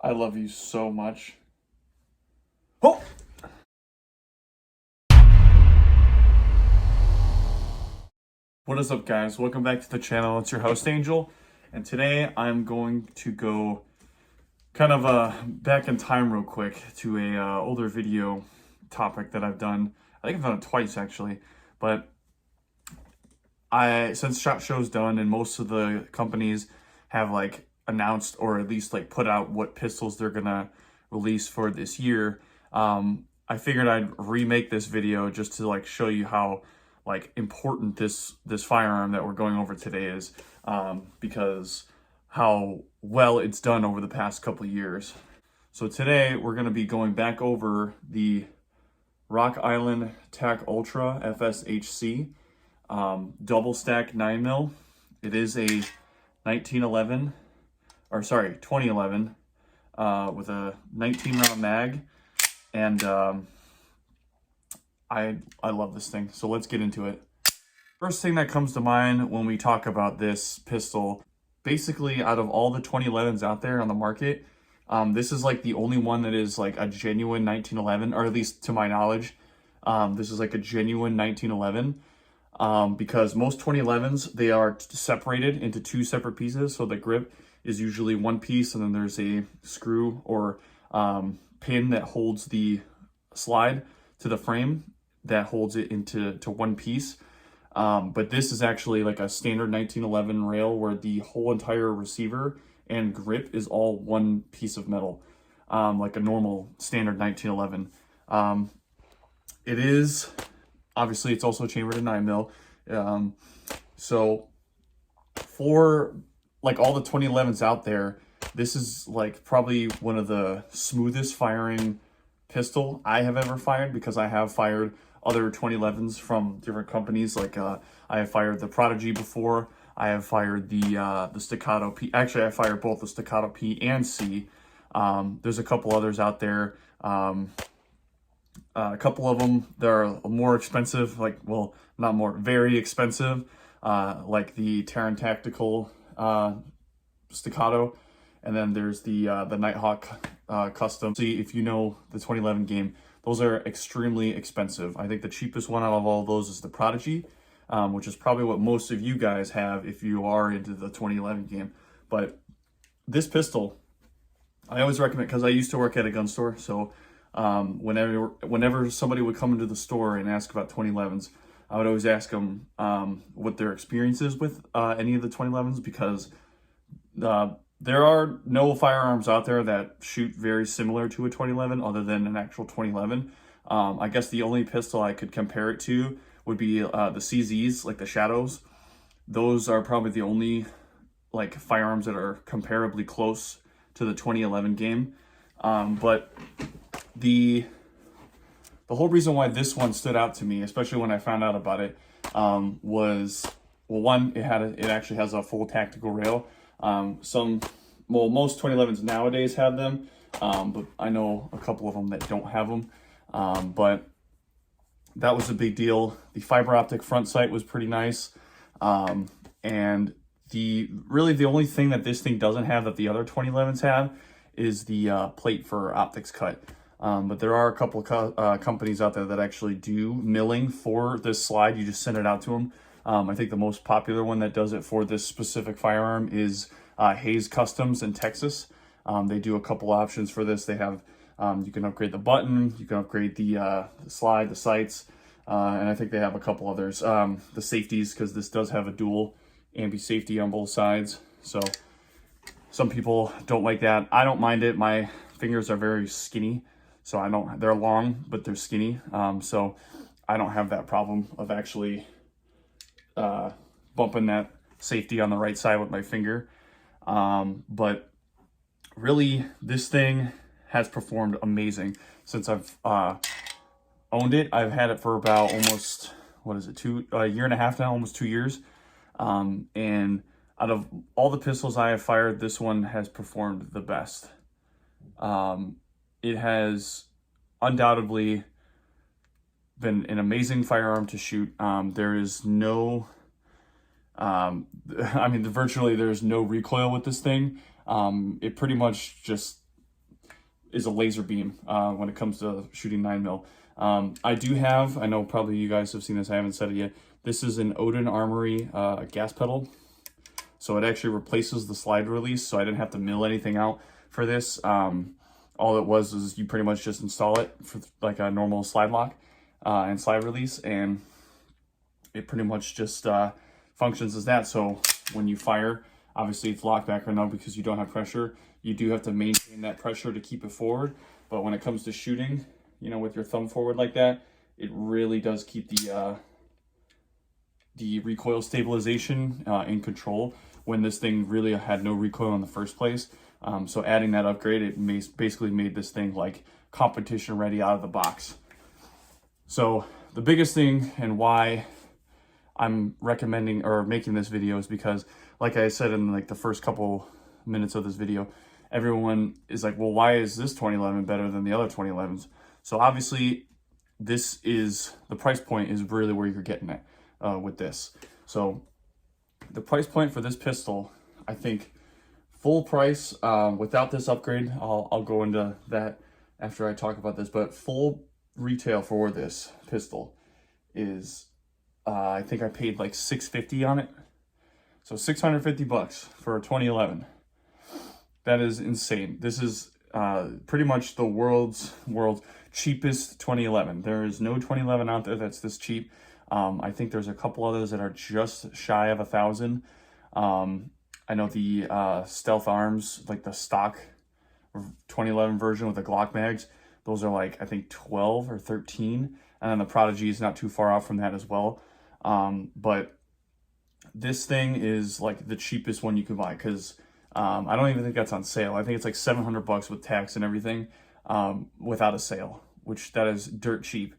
I love you so much. Oh! What is up, guys? Welcome back to the channel. It's your host, Angel. And today I'm going to go kind of back in time real quick to a older video topic that I've done. I think I've done it twice, actually. But since SHOT Show's done and most of the companies have like announced or at least like put out what pistols they're gonna release for this year, I figured I'd remake this video just to like show you how like important this firearm that we're going over today is, because how well it's done over the past couple of years. So today we're going to be going back over the Island Tac Ultra FSHC double stack 9mm. It is a 2011 with a 19 round mag, and I love this thing. So let's get into it. First thing that comes to mind when we talk about this pistol, basically out of all the 2011s out there on the market, this is like the only one that is like a genuine 1911, or at least to my knowledge, this is like a genuine 1911. Because most 2011s, they are separated into two separate pieces. So the grip is usually one piece, and then there's a screw or pin that holds the slide to the frame that holds it into one piece. But this is actually like a standard 1911 rail where the whole entire receiver and grip is all one piece of metal, like a normal standard 1911. It is, obviously, it's also chambered in 9mm. So for like all the 2011s out there, this is like probably one of the smoothest firing pistol I have ever fired, because I have fired other 2011s from different companies. Like I have fired the Prodigy before. I have fired the Staccato P. Actually, I fired both the Staccato P and C. There's a couple others out there. A couple of them that are more expensive, like, well, not more, very expensive, like the Terran Tactical Staccato, and then there's the Nighthawk Custom. See, if you know the 2011 game, those are extremely expensive. I think the cheapest one out of all of those is the Prodigy, which is probably what most of you guys have if you are into the 2011 game. But this pistol, I always recommend, because I used to work at a gun store, so whenever somebody would come into the store and ask about 2011s, I would always ask them what their experience is with any of the 2011s, because there are no firearms out there that shoot very similar to a 2011 other than an actual 2011. I guess the only pistol I could compare it to would be the CZs, like the Shadows. Those are probably the only like firearms that are comparably close to the 2011 game. But the whole reason why this one stood out to me, especially when I found out about it, was, well, one, it actually has a full tactical rail. Most 2011s nowadays have them, but I know a couple of them that don't have them. But that was a big deal. The fiber optic front sight was pretty nice. And really the only thing that this thing doesn't have that the other 2011s have is the plate for optics cut. But there are a couple of companies out there that actually do milling for this slide. You just send it out to them. I think the most popular one that does it for this specific firearm is Hayes Customs in Texas. They do a couple options for this. They have, you can upgrade the button, you can upgrade the slide, the sights, and I think they have a couple others. The safeties, because this does have a dual ambi safety on both sides. So some people don't like that. I don't mind it. My fingers are very skinny, so they're long, but they're skinny. So I don't have that problem of actually bumping that safety on the right side with my finger. But really, this thing has performed amazing since I've owned it. I've had it for about almost, a year and a half now, almost 2 years. And out of all the pistols I have fired, this one has performed the best. It has undoubtedly been an amazing firearm to shoot. There is no, virtually there's no recoil with this thing. It pretty much just is a laser beam when it comes to shooting 9mm. I know probably you guys have seen this, I haven't said it yet. This is an Odin Armory gas pedal. So it actually replaces the slide release, so I didn't have to mill anything out for this. All it was you pretty much just install it for like a normal slide lock and slide release, and it pretty much just functions as that. So when you fire, obviously it's locked back right now because you don't have pressure. You do have to maintain that pressure to keep it forward, but when it comes to shooting, you know, with your thumb forward like that, it really does keep the recoil stabilization in control when this thing really had no recoil in the first place. So adding that upgrade, it basically made this thing like competition ready out of the box. So the biggest thing and why I'm recommending or making this video is because, like I said in like the first couple minutes of this video, everyone is like, well, why is this 2011 better than the other 2011s? So obviously the price point is really where you're getting at with this. So the price point for this pistol, I think full price without this upgrade, I'll go into that after I talk about this, but full retail for this pistol is I think I paid like $650 on it. So $650 for a 2011. That is insane. This is pretty much the world's cheapest 2011. There is no 2011 out there that's this cheap. I think there's a couple others that are just shy of $1,000. I know the Stealth Arms, like the stock 2011 version with the Glock mags, those are like, I think 12 or 13. And then the Prodigy is not too far off from that as well. But this thing is like the cheapest one you can buy, because I don't even think that's on sale. I think it's like $700 with tax and everything without a sale, which that is dirt cheap.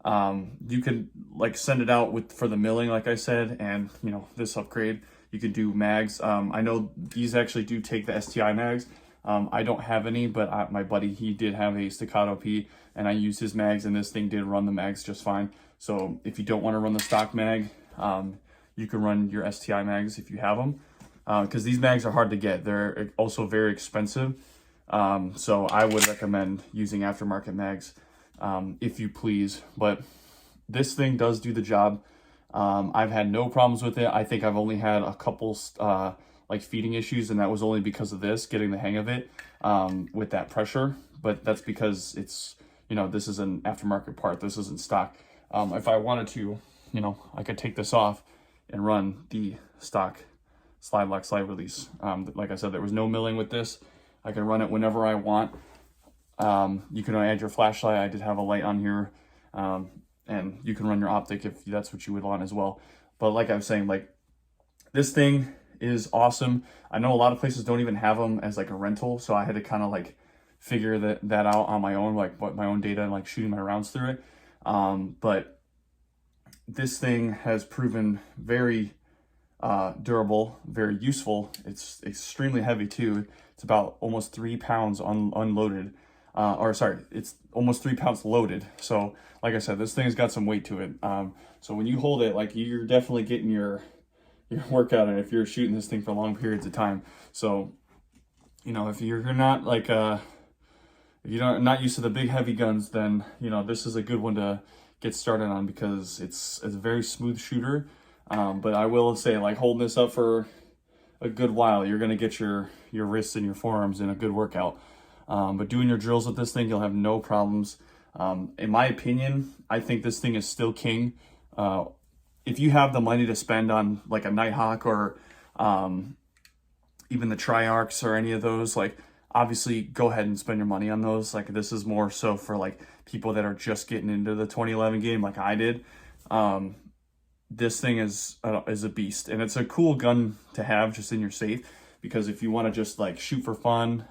You can like send it out for the milling, like I said, and you know, this upgrade, you can do mags. I know these actually do take the STI mags. I don't have any, but my buddy, he did have a Staccato P, and I used his mags, and this thing did run the mags just fine. So if you don't want to run the stock mag, you can run your STI mags if you have them, because these mags are hard to get. They're also very expensive. So I would recommend using aftermarket mags if you please. But this thing does do the job. I've had no problems with it. I think I've only had a couple like feeding issues, and that was only because of this, getting the hang of it with that pressure. But that's because it's, you know, this is an aftermarket part. This isn't stock. If I wanted to, you know, I could take this off and run the stock slide lock, slide release. Like I said, there was no milling with this. I can run it whenever I want. You can add your flashlight. I did have a light on here, and you can run your optic if that's what you would want as well. But like I was saying, like, this thing is awesome. I know a lot of places don't even have them as like a rental, so I had to kind of like figure that out on my own, like what my own data and like shooting my rounds through it. But this thing has proven very durable, very useful. It's extremely heavy too. It's about almost 3 pounds unloaded. It's almost 3 pounds loaded. So like I said, this thing's got some weight to it. So when you hold it, like, you're definitely getting your workout in if you're shooting this thing for long periods of time. So, you know, if you're not like if you're not used to the big heavy guns, then, you know, this is a good one to get started on, because it's a very smooth shooter. But I will say, like, holding this up for a good while, you're gonna get your wrists and your forearms in a good workout. But doing your drills with this thing, you'll have no problems. In my opinion, I think this thing is still king. If you have the money to spend on like a Nighthawk or even the Triarchs or any of those, like, obviously go ahead and spend your money on those. Like, this is more so for like people that are just getting into the 2011 game, like I did. This thing is a beast, and it's a cool gun to have just in your safe, because if you want to just like shoot for fun,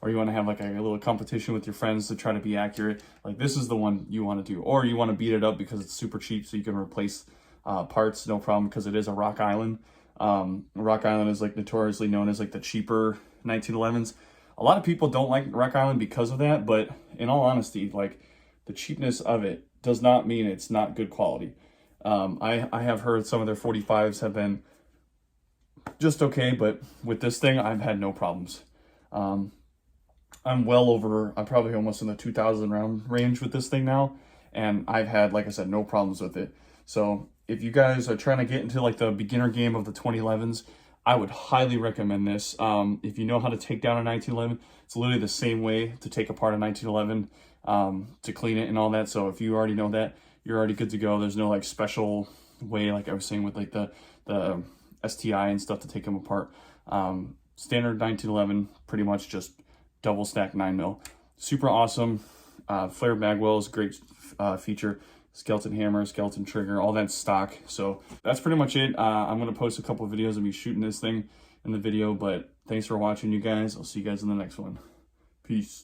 or you want to have like a little competition with your friends to try to be accurate, like, this is the one you want to do. Or you want to beat it up because it's super cheap, so you can replace parts, no problem, because it is a Rock Island. Rock Island is like notoriously known as like the cheaper 1911s. A lot of people don't like Rock Island because of that, but in all honesty, like, the cheapness of it does not mean it's not good quality. I have heard some of their 45s have been just okay, but with this thing, I've had no problems. I'm probably almost in the 2,000 round range with this thing now. And I've had, like I said, no problems with it. So if you guys are trying to get into like the beginner game of the 2011s, I would highly recommend this. If you know how to take down a 1911, it's literally the same way to take apart a 1911, to clean it and all that. So if you already know that, you're already good to go. There's no like special way, like I was saying with like the STI and stuff to take them apart. Standard 1911, pretty much just double stack 9mm. Super awesome. Flare bagwell is a great feature. Skeleton hammer, skeleton trigger, all that stock. So that's pretty much it. I'm going to post a couple of videos of me shooting this thing in the video, but thanks for watching, you guys. I'll see you guys in the next one. Peace.